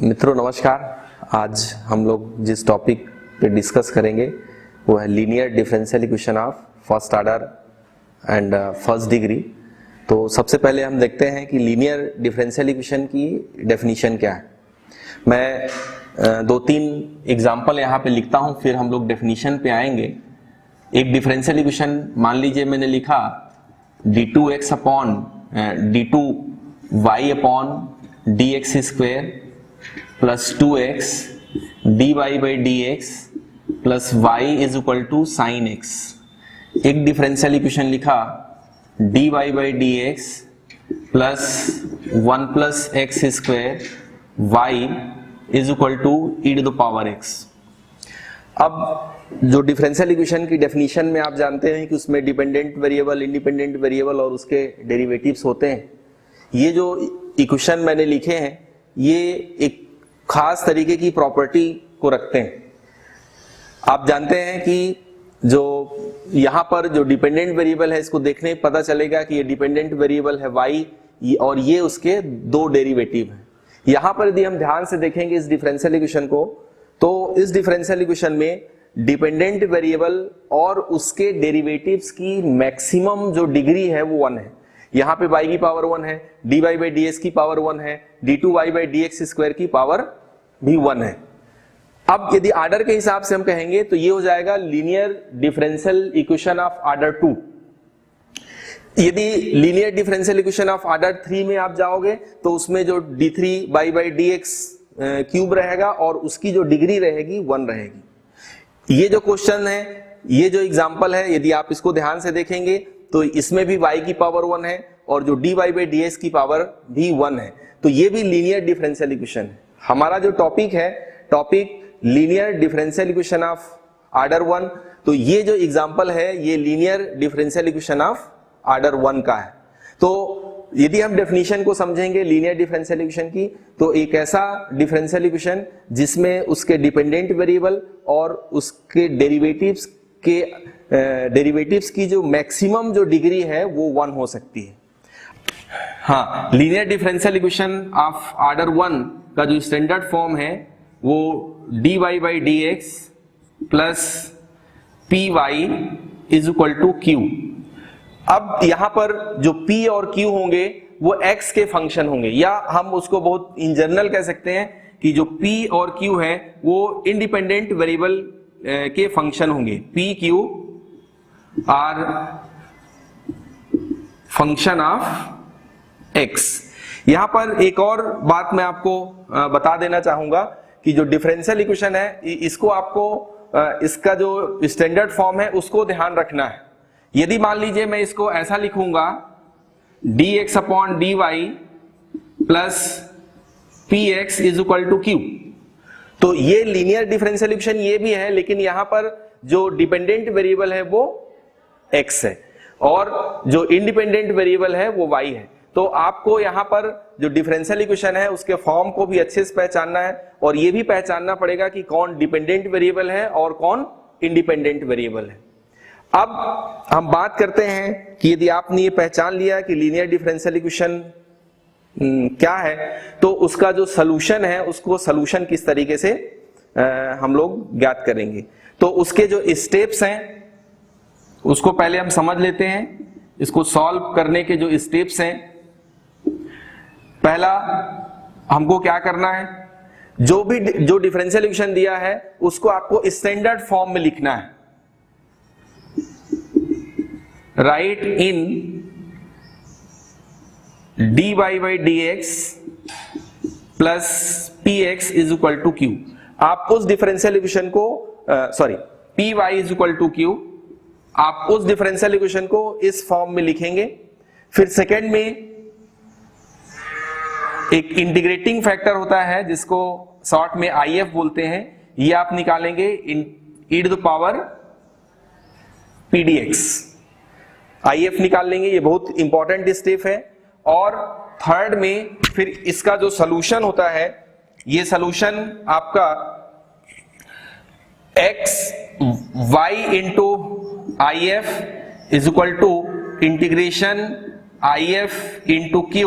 मित्रों नमस्कार। आज हम लोग जिस टॉपिक पे डिस्कस करेंगे वो है linear differential equation of first order and first degree. तो सबसे पहले हम देखते हैं कि लीनियर डिफरेंशियल इक्वेशन की डेफिनेशन क्या है। मैं दो तीन एग्जांपल यहाँ पे लिखता हूँ, फिर हम लोग डेफिनेशन पे आएंगे। एक डिफरेंशियल इक्वेशन मान लीजिए मैंने लिखा d2x upon d2y upon dx square plus 2x dy by dx plus y is equal to sine x। एक डिफरेंशियल इक्वेशन लिखा dy by dx plus 1 plus x square y is equal to e to the power x। अब जो differential equation की definition में आप जानते हैं कि उसमें डिपेंडेंट वेरिएबल, इंडिपेंडेंट वेरिएबल और उसके डेरिवेटिव्स होते हैं। ये जो इक्वेशन मैंने लिखे हैं ये एक खास तरीके की प्रॉपर्टी को रखते हैं। आप जानते हैं कि जो यहाँ पर जो डिपेंडेंट वेरिएबल है इसको देखने पता चलेगा कि ये डिपेंडेंट वेरिएबल है y और ये उसके दो डेरिवेटिव हैं। यहाँ पर यदि हम ध्यान से देखेंगे इस डिफरेंशियल इक्वेशन को, तो इस डिफरेंशियल इक्वेशन में डिपेंडेंट वेरिएबल और उसके डेरिवेटिव्स की मैक्सिमम जो डिग्री है वो 1 है। यहाँ पे y की पावर 1 है, dy बाई dx की पावर 1 है, d2y बाई dx स्क्वायर की पावर भी 1 है। अब यदि आर्डर के हिसाब से हम कहेंगे तो ये हो जाएगा linear differential equation of order 2। यदि linear differential equation of order 3 में आप जाओगे तो उसमें जो d3y बाई dx क्यूब रहेगा और उसकी जो डिग्री रहेगी 1 रहेगी। ये जो क्वेश्चन है, ये जो एग्जांपल है, यदि आप इसको ध्यान से देखेंगे तो इसमें भी y की पावर 1 है और जो dy बाई dx की पावर भी 1 है। तो ये भी लीनियर डिफरेंशियल इक्वेशन है। हमारा जो टॉपिक है, topic linear differential equation of order 1। तो ये जो एग्जांपल है ये linear differential equation of order 1 का है। तो यदि हम डेफिनेशन को समझेंगे लीनियर डिफरेंशियल इक्वेशन की, तो एक ऐसा डिफरेंशियल इक्वेशन जिसमें उसके डिपेंडेंट वेरिएबल और उसके डेरिवेटिव्स की जो मैक्सिमम जो डिग्री है वो 1 हो सकती है। हाँ, linear differential equation of order 1 का जो स्टैंडर्ड फॉर्म है वो dy by dx plus py is equal to q। अब यहां पर जो p और q होंगे वो x के फंक्शन होंगे, या हम उसको बहुत इन जनरल कह सकते हैं कि जो p और q है वो इंडिपेंडेंट वेरिएबल के फंक्शन होंगे। p q are function of x। यहां पर एक और बात मैं आपको बता देना चाहूंगा कि जो डिफरेंशियल इक्वेशन है इसको आपको इसका जो स्टैंडर्ड फॉर्म है उसको ध्यान रखना है। यदि मान लीजिए मैं इसको ऐसा लिखूंगा dx upon dy plus px is equal to q, तो ये लीनियर डिफरेंशियल इक्वेशन ये भी है, लेकिन यहां पर जो डिपेंडेंट वेरिएबल है वो x है और जो इंडिपेंडेंट वेरिएबल है वो y है। तो आपको यहां पर जो डिफरेंशियल इक्वेशन है उसके फॉर्म को भी अच्छे से पहचानना है और ये भी पहचानना पड़ेगा कि कौन डिपेंडेंट वेरिएबल है और कौन इंडिपेंडेंट वेरिएबल है। अब हम बात करते हैं कि यदि आपने ये पहचान लिया कि लीनियर डिफरेंशियल इक्वेशन क्या है, तो उसका जो सलूशन है उसको सलूशन किस तरीके से हम लोग ज्ञात करेंगे। तो उसके जो स्टेप्स हैं उसको पहले हम समझ लेते हैं। इसको सॉल्व करने के जो स्टेप्स हैं, पहला हमको क्या करना है, जो डिफरेंशियल इक्वेशन दिया है उसको आपको स्टैंडर्ड फॉर्म में लिखना है। Right in dy by dx plus px is equal to q। आप उस डिफरेंशियल इक्वेशन को py is equal to q, आप उस डिफरेंशियल इक्वेशन को इस फॉर्म में लिखेंगे। फिर सेकेंड में एक इंटीग्रेटिंग फैक्टर होता है जिसको शॉर्ट में IF बोलते हैं, ये आप निकालेंगे e to the power pdx। IF निकाल लेंगे, ये बहुत इंपॉर्टेंट स्टेप है। और थर्ड में फिर इसका जो सॉल्यूशन होता है, ये सॉल्यूशन आपका x y into IF is equal to integration IF into Q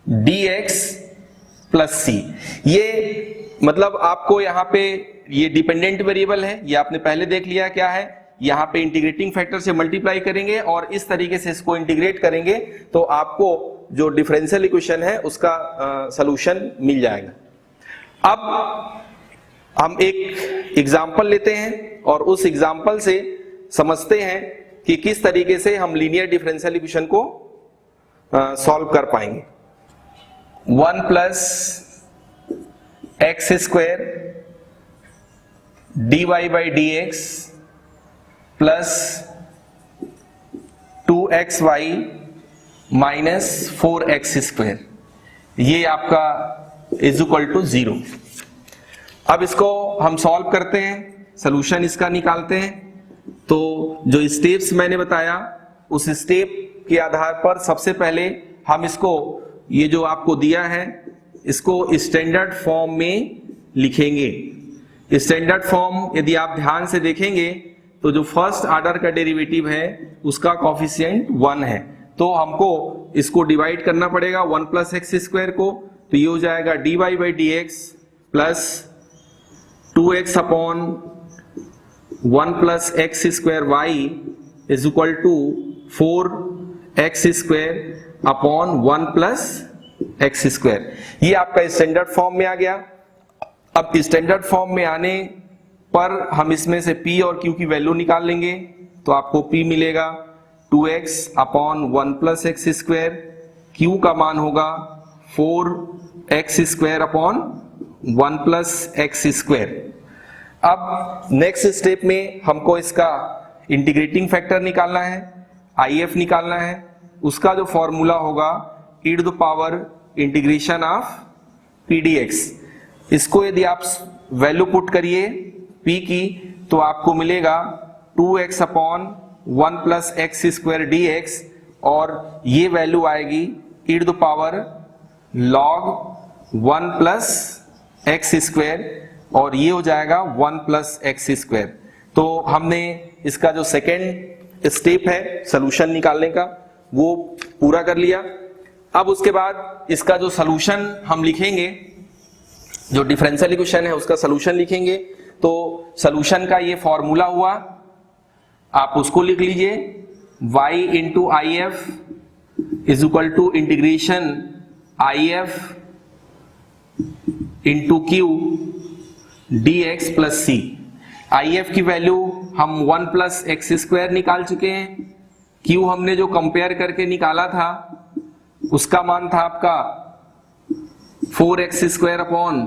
dx plus C. ये मतलब आपको यहाँ पे ये डिपेंडेंट वेरिएबल है, ये आपने पहले देख लिया क्या है, यहाँ पे इंटीग्रेटिंग फैक्टर से मल्टीप्लाई करेंगे और इस तरीके से इसको इंटीग्रेट करेंगे तो आपको जो डिफरेंशियल इक्वेशन है उसका सॉल्यूशन मिल जाएगा। अब हम एक एग्जाम्पल लेते हैं और उस एग्जाम्पल से समझते हैं कि किस तरीके से हम लीनियर डिफरेंशियल इक्वेशन को सॉल्व कर पाएंगे। 1 plus x square d y by d x plus 2xy minus 4x square, ये आपका इज इक्वल टू 0। अब इसको हम सॉल्व करते हैं, सॉल्यूशन इसका निकालते हैं। तो जो स्टेप्स मैंने बताया उस स्टेप के आधार पर सबसे पहले हम इसको, ये जो आपको दिया है इसको स्टैंडर्ड फॉर्म में लिखेंगे। स्टैंडर्ड फॉर्म यदि आप ध्यान से देखेंगे तो जो फर्स्ट ऑर्डर का डेरिवेटिव है उसका कोफिशिएंट 1 है, तो हमको इसको डिवाइड करना पड़ेगा 1 प्लस एक्स स्क्वायर को, तो ये हो जाएगा d y by d x plus 2x upon 1 plus x square y is equal to 4x square upon 1 plus x square. ये आपका स्टैंडर्ड फॉर्म में आ गया। अब स्टैंडर्ड फॉर्म में आने पर हम इसमें से p और q की वैल्यू निकाल लेंगे, तो आपको p मिलेगा 2x upon 1 plus x square, q का मान होगा 4x square upon 1 plus x square. अब नेक्स्ट स्टेप में हमको इसका इंटीग्रेटिंग फैक्टर निकालना है, IF निकालना है। उसका जो फॉर्मूला होगा e to the power integration of pdx। इसको यदि आप वैल्यू पुट करिए p की तो आपको मिलेगा 2x upon 1 plus x square dx और ये वैल्यू आएगी e to the power log 1 plus x square और ये हो जाएगा 1 प्लस एक्स स्क्वायर। तो हमने इसका जो सेकेंड स्टेप है सॉल्यूशन निकालने का वो पूरा कर लिया। अब उसके बाद इसका जो सॉल्यूशन हम लिखेंगे, जो डिफरेंशियल इक्वेशन है उसका सॉल्यूशन लिखेंगे, तो सॉल्यूशन का ये फॉर्मूला हुआ, आप उसको लिख लीजिए y into I F is equal to integration I F into q d x plus c. I F की वैल्यू हम 1 प्लस एक्स स्क्वायर निकाल चुके हैं, क्यू हमने जो कंपेयर करके निकाला था उसका मान था आपका 4x square upon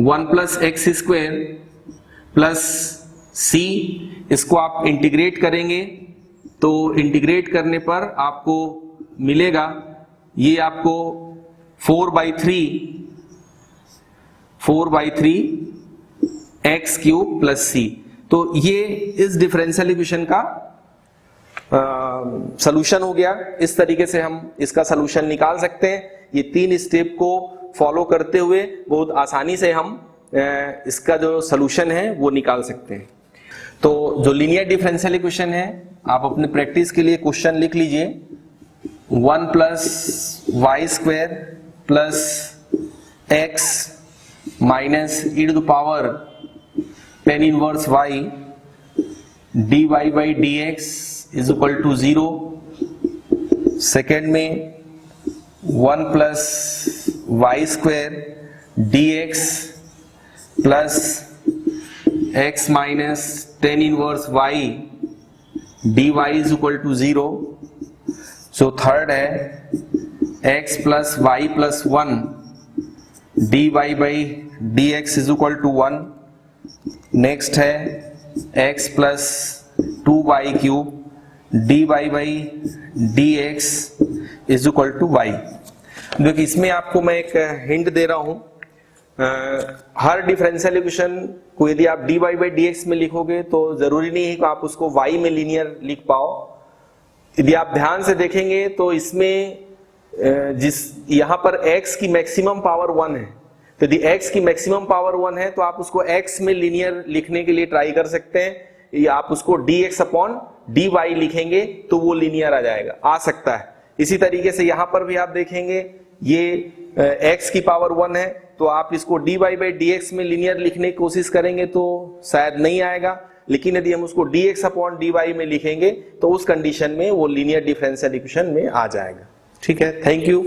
1 plus x square plus C. इसको आप इंटीग्रेट करेंगे तो इंटीग्रेट करने पर आपको मिलेगा, ये आपको 4/3 एक्स क्यूब प्लस सी। तो ये इस डिफरेंशियल इक्वेशन का सॉल्यूशन हो गया। इस तरीके से हम इसका सॉल्यूशन निकाल सकते हैं। ये 3 स्टेप को फॉलो करते हुए बहुत आसानी से हम इसका जो सॉल्यूशन है वो निकाल सकते हैं। तो जो लीनियर डिफरेंशियल इक्वेशन है आप अपने प्रैक्टिस के लिए क्वेश्चन लिख लीजिए, 1 plus y square plus x minus e to the power tan inverse y dy by d x is equal to 0। Second में 1 plus y square d x plus x minus tan inverse y dy is equal to 0। So third है x plus y plus 1 dy by d x is equal to 1। Next है x plus 2y cube dy by d x is equal to y। देखिए इसमें आपको मैं एक hint दे रहा हूं, हर differential equation को यदि आप dy बाई डी एक्स में लिखोगे तो जरूरी नहीं है कि आप उसको y में लीनियर लिख पाओ। यदि आप ध्यान से देखेंगे तो इसमें जिस यहाँ पर x की मैक्सिमम पावर 1 है, तो यदि x की मैक्सिमम पावर 1 है तो आप उसको x में लीनियर लिखने के लिए ट्राई कर सकते हैं, या आप उसको dx अपॉन dy लिखेंगे तो वो लीनियर आ जाएगा, आ सकता है। इसी तरीके से यहाँ पर भी आप देखेंगे ये x की पावर 1 है, तो आप इसको dy बाई dx में लीनियर लिखने की कोशिश करेंगे तो शायद नहीं आएगा, लेकिन यदि हम उसको dx अपॉन dy में लिखेंगे तो उस कंडीशन में वो लीनियर डिफरेंशियल इक्वेशन में आ जाएगा। ठीक है, थैंक यू।